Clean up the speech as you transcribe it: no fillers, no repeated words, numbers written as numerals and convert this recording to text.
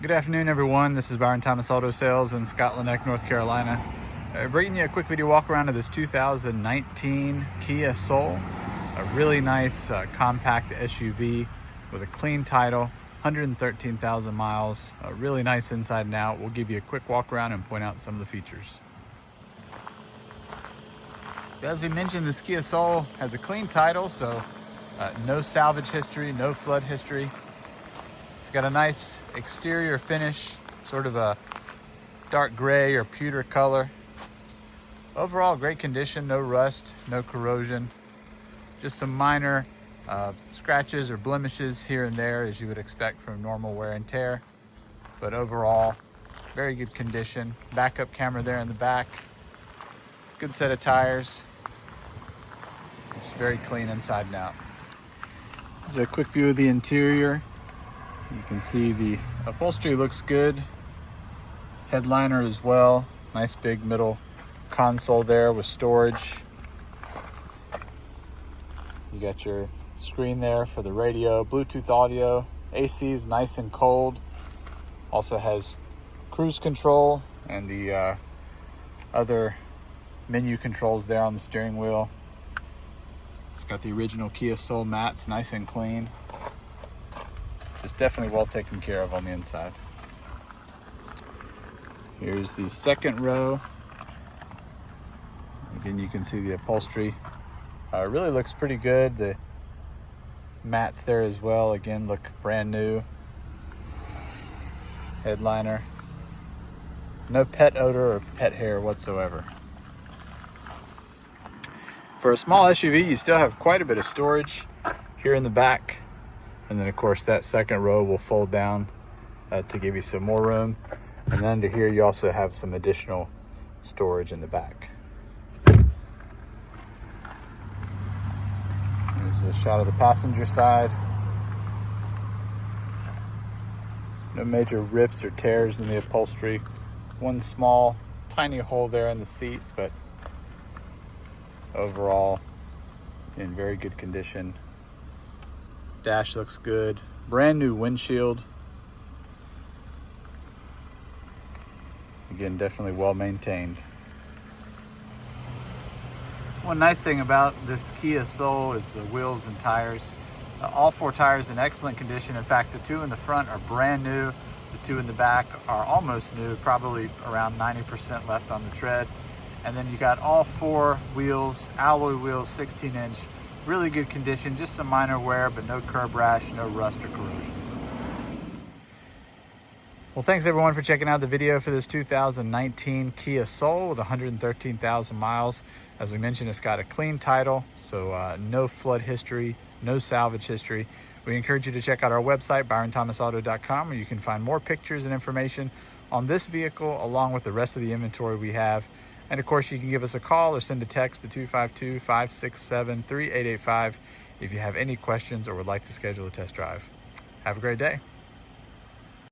Good afternoon, everyone. This is Byron Thomas Auto Sales in Scotland Neck, North Carolina. Bringing you a quick video walk around of this 2019 Kia Soul. A really nice compact SUV with a clean title, 113,000 miles. Really nice inside and out. We'll give you a quick walk around and point out some of the features. So as we mentioned, this Kia Soul has a clean title, so no salvage history, no flood history. It's got a nice exterior finish, sort of a dark gray or pewter color. Overall, great condition, no rust, no corrosion. Just some minor scratches or blemishes here and there, as you would expect from normal wear and tear. But overall, very good condition. Backup camera there in the back. Good set of tires. Just very clean inside and out. Here's a quick view of the interior. You can see the upholstery looks good. Headliner as well. Nice big middle console there with storage. You got your screen there for the radio, Bluetooth audio. AC is nice and cold. Also has cruise control and the other menu controls there on the steering wheel. It's got the original Kia Soul mats, nice and clean. Just definitely well taken care of on the inside. Here's the second row. Again, you can see the upholstery really looks pretty good. The mats there as well, again, look brand new. Headliner. No pet odor or pet hair whatsoever. For a small SUV, you still have quite a bit of storage here in the back. And then of course that second row will fold down to give you some more room. And then under here you also have some additional storage in the back. Here's a shot of the passenger side. No major rips or tears in the upholstery. One small, tiny hole there in the seat, but overall in very good condition. Dash looks good. Brand new windshield. Again, definitely well maintained. One nice thing about this Kia Soul is the wheels and tires. All four tires in excellent condition. In fact, the two in the front are brand new. The two in the back are almost new, probably around 90% left on the tread. And then you got all four wheels, alloy wheels, 16-inch. Really good condition, just some minor wear, but no curb rash, no rust or corrosion. Well, thanks everyone for checking out the video for this 2019 Kia Soul with 113,000 miles. As we mentioned, it's got a clean title, so no flood history, no salvage history. We encourage you to check out our website, byronthomasauto.com, where you can find more pictures and information on this vehicle, along with the rest of the inventory we have. And of course, you can give us a call or send a text to 252-567-3885 if you have any questions or would like to schedule a test drive. Have a great day.